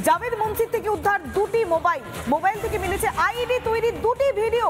জাভেদ মুন্সির থেকে উদ্ধার দুটি মোবাইল থেকে মিলেছে আইডি তৈরির দুটি ভিডিও।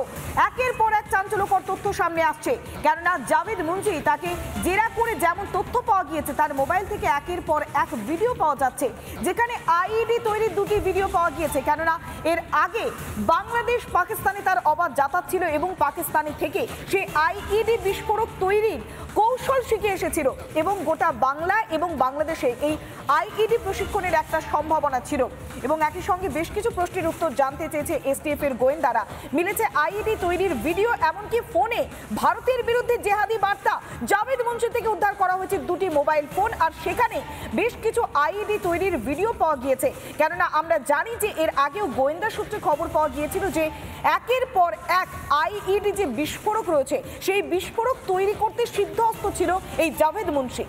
একের পর এক চাঞ্চল্যকর তথ্য সামনে আসছে, কেননা জাভেদ মুন্সি তাকে জেরা করে যেমন তথ্য পাওয়া গিয়েছে, তার মোবাইল থেকে একের পর এক ভিডিও পাওয়া যাচ্ছে, যেখানে আইডি তৈরির দুটি ভিডিও পাওয়া গিয়েছে। কেননা এর আগে বাংলাদেশ পাকিস্তানে তার অবাধ যাতায়াত ছিল এবং পাকিস্তানি থেকে সে আইইডি বিস্ফোরক তৈরির কৌশল শিখে এসেছিল এবং গোটা বাংলা এবং বাংলাদেশে এই আইইডি প্রশিক্ষণের একটা সম্ভাবনা ছিল। এবং একই সঙ্গে বেশ কিছু প্রশ্নের উত্তর জানতে চেয়েছে এসটিএফ এর গোয়েন্দারা। মিলেছে আইইডি তৈরির ভিডিও, এমনকি ফোনে ভারতের বিরুদ্ধে জেহাদি বার্তা। জাভেদ মুন্সি থেকে উদ্ধার করা হয়েছে দুটি মোবাইল ফোন, আর সেখানে বেশ কিছু আইইডি তৈরির ভিডিও পাওয়া গিয়েছে। কেননা আমরা জানি যে এর আগেও গোয়েন্দা সূত্রে খবর পাওয়া গিয়েছিল যে একের পর এক আইইডি যে বিস্ফোরক রয়েছে, সেই বিস্ফোরক তৈরি করতে সিদ্ধহস্ত ছিল এই জাভেদ মুন্সি।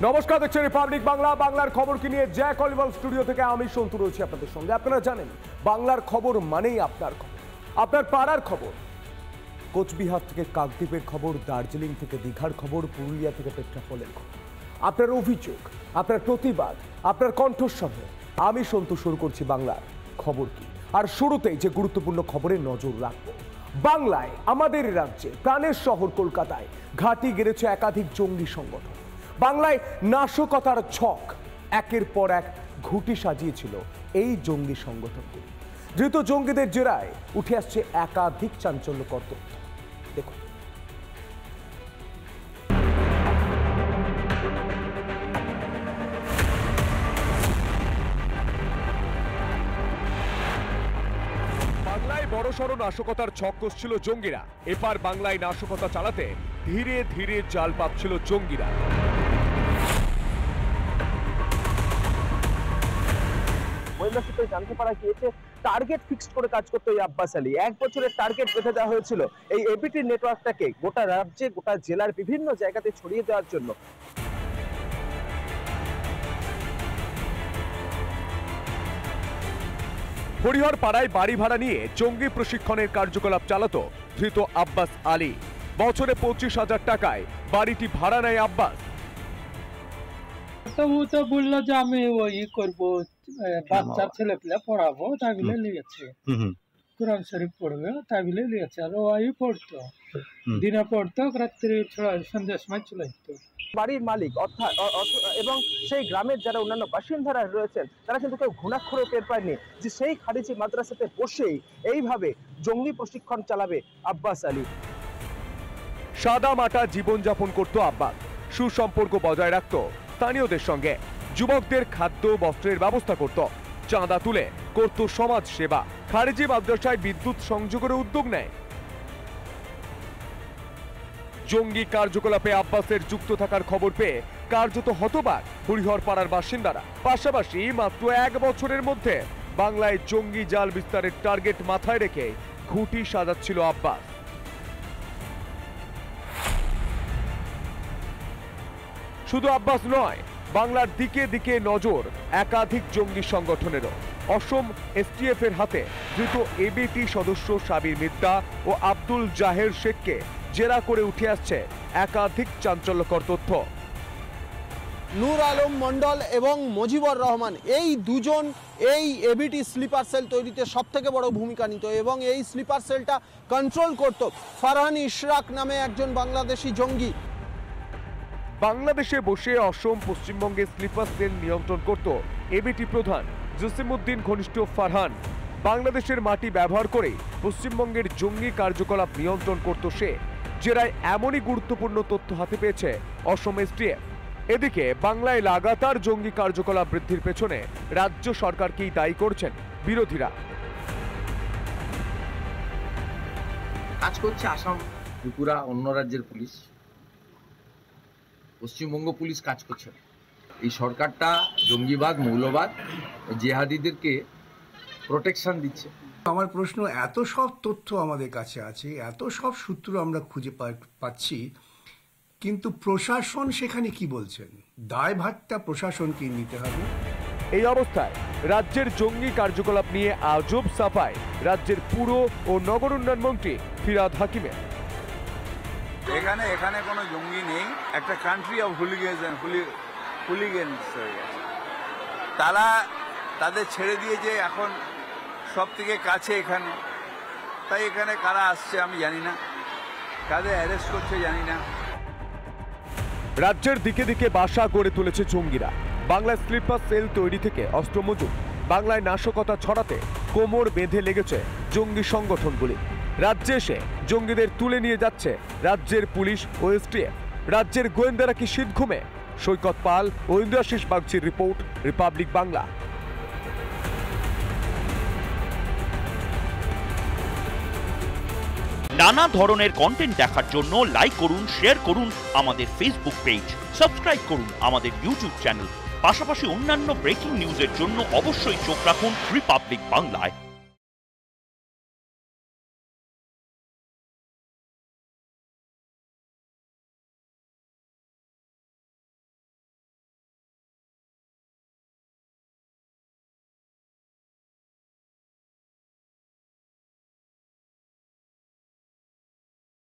নমস্কার, দেখছেন রিপাবলিক বাংলা। বাংলার খবর কি নিয়ে জ্যাক অলিভার স্টুডিও থেকে আমি সন্তু রয়েছি আপনাদের সঙ্গে। আপনারা জানেন বাংলার খবর মানেই আপনার খবর, আপনার পাড়ার খবর। কোচবিহার থেকে কাকদ্বীপের খবর, দার্জিলিং থেকে দীঘার খবর, পুরুলিয়া থেকে পেট্রাপোলের খবর। আপনার অভিযোগ, আপনার প্রতিবাদ, আপনার কণ্ঠস্বরে আমি সন্তু শুরু করছি বাংলার খবর কি। আর শুরুতেই যে গুরুত্বপূর্ণ খবরে নজর রাখবো, বাংলায় আমাদের রাজ্যে প্রাণের শহর কলকাতায় ঘাঁটি গেড়েছে একাধিক জঙ্গি সংগঠন। বাংলায় নাশকতার ছক একের পর এক ঘুঁটি সাজিয়েছিল এই জঙ্গি সংগঠনগুলি। ধৃত জঙ্গিদের জেরায় উঠে আসছে একাধিক চাঞ্চল্যকর তথ্য। দেখুন, বাংলায় বড়সড় নাশকতার ছক কষছিল জঙ্গিরা। এপার বাংলায় নাশকতা চালাতে ধীরে ধীরে জাল পাচ্ছিল জঙ্গিরা। গোয়েন্দা সূত্রে জানতে পারা গিয়েছে টার্গেট ফিক্সড করে কাজ করতো এই আব্বাস আলী। 1 বছরের টার্গেট বেঁধে দেওয়া হয়েছিল এই এবিটি নেটওয়ার্কটাকে গোটা রাজ্যে, গোটা জেলার বিভিন্ন জায়গাতে ছড়িয়ে দেওয়ার জন্য। হরিহর পাড়ায় বাড়ি ভাড়া নিয়ে জঙ্গি প্রশিক্ষণের কার্যকলাপ চালাতো ধৃত আব্বাস আলী। বছরে 25,000 টাকায় বাড়িটি ভাড়া নেয় আব্বাস। তো ও তো বললো যে আমি ওই করবো, বাচ্চার ছেলে পেলে পড়াবো, তাই বলে লিখেছে। কোরআন শরীফ পড়বে তাই বলে লিখেছে। আর ওই পড়তো, দিনে পড়তো, রাত্রি সন্ধ্যার সময় চলে যেত। বাড়ির মালিক অর্থাৎ এবং সেই গ্রামের যারা অন্যান্য বাসিন্দারা রয়েছেন, তারা কিন্তু কেউ ঘুণাক্ষরেও টের পায়নি যে সেই খারিজি মাদ্রাসাতে বসেই এইভাবে জঙ্গি প্রশিক্ষণ চালাবে আব্বাস আলী। সাদা মাটা জীবনযাপন করত আব্বাস, সুসম্পর্ক বজায় রাখত স্থানীয়দের সঙ্গে, যুবকদের খাদ্য বস্ত্রের ব্যবস্থা করত, চাঁদা তুলে করত সমাজ সেবা, খারিজি মাদ্রাসায় বিদ্যুৎ সংযোগের উদ্যোগ নেয়। জঙ্গি কার্যকলাপে আব্বাসের যুক্ত থাকার খবর পেয়ে কার্যত হতবাক হরিহর পাড়ার বাসিন্দারা। পাশাপাশি মাত্র 1 বছরের মধ্যে বাংলায় জঙ্গি জাল বিস্তারের টার্গেট মাথায় রেখে ঘুঁটি সাজাচ্ছিল আব্বাস। শুধু আব্বাস নয়, বাংলার দিকে দিকে নজর একাধিক জঙ্গি সংগঠনেরও। অসম এসটিএফ এর হাতে ধৃত এবিটি সদস্য সাবির মিদ্দা ও আব্দুল জাহের শেখকে জেরা করে উঠে আসছে একাধিক চাঞ্চল্যকর তথ্য। নূর আলম মন্ডল এবং মজিবর রহমান, এই দুজন এই এবিটি স্লিপার সেল তৈরিতে সবথেকে বড় ভূমিকা নিত এবং এই স্লিপার সেলটা কন্ট্রোল করত ফারহান ইশরাক নামে একজন বাংলাদেশি জঙ্গি। বাংলাদেশে বসে অসম, পশ্চিমবঙ্গে স্লিপার সেল নিয়ন্ত্রণ করত এবিটি প্রধান জসিমউদ্দিন ঘনিষ্ঠ ফারহান। বাংলাদেশের মাটি ব্যবহার করে পশ্চিমবঙ্গের জঙ্গি কার্যকলাপ নিয়ন্ত্রণ করত সে। জেরায় এমনই গুরুত্বপূর্ণ তথ্য হাতে পেয়েছে অসম এসটিএফ। এদিকে বাংলায় লাগাতার জঙ্গি কার্যকলাপ বৃদ্ধির পেছনে রাজ্য সরকারকেই দায়ী করছেন বিরোধীরা। কাজ করছে আসাম, ত্রিপুরা, অন্য রাজ্যের পুলিশ, পশ্চিমবঙ্গ পুলিশ কাজ করছে। এই সরকারটা জঙ্গিবাদ, মৌলবাদ, জিহাদিদেরকে প্রোটেকশন দিচ্ছে। আমার প্রশ্ন, এত সব তথ্য আমাদের কাছে আছে, এত সব সূত্র আমরা খুঁজে পাচ্ছি, কিন্তু প্রশাসন সেখানে কি বলছেন? দায়ভারটা প্রশাসনকে নিতে হবে। এই অবস্থায় রাজ্যের জঙ্গি কার্যকলাপ নিয়ে আজব সাফাই রাজ্যের পুর ও নগর উন্নয়ন মন্ত্রী ফিরহাদ হাকিমের। এখানে কোনো জঙ্গি নেই, একটা কান্ট্রি অফ হুলিগেন্স হয়ে গেছে। তারা তাদের ছেড়ে দিয়েছে এখন সব থেকে কাছে এখানে, তাই এখানে কারা আসছে আমি জানি না, কাদের অ্যারেস্ট করছে জানি না। রাজ্যের দিকে দিকে বাসা গড়ে তুলেছে জঙ্গিরা। বাংলায় স্লিপার সেল তৈরি থেকে অস্ত্র মজুত, বাংলায় নাশকতা ছড়াতে কোমর বেঁধে লেগেছে জঙ্গি সংগঠনগুলি। রাজ্যে এসে জঙ্গিদের তুলে নিয়ে যাচ্ছে রাজ্যের পুলিশ ও এসটিএফ। রাজ্যের গোয়েন্দারা কি শীত ঘুমে? সৈকত পাল ও ইন্দ্রাশিস বাগচির রিপোর্ট, রিপাবলিক বাংলা। নানা ধরনের কন্টেন্ট দেখার জন্য লাইক করুন, শেয়ার করুন আমাদের ফেসবুক পেজ, সাবস্ক্রাইব করুন আমাদের ইউটিউব চ্যানেল। পাশাপাশি অন্যান্য ব্রেকিং নিউজের জন্য অবশ্যই চোখ রাখুন রিপাবলিক বাংলায়।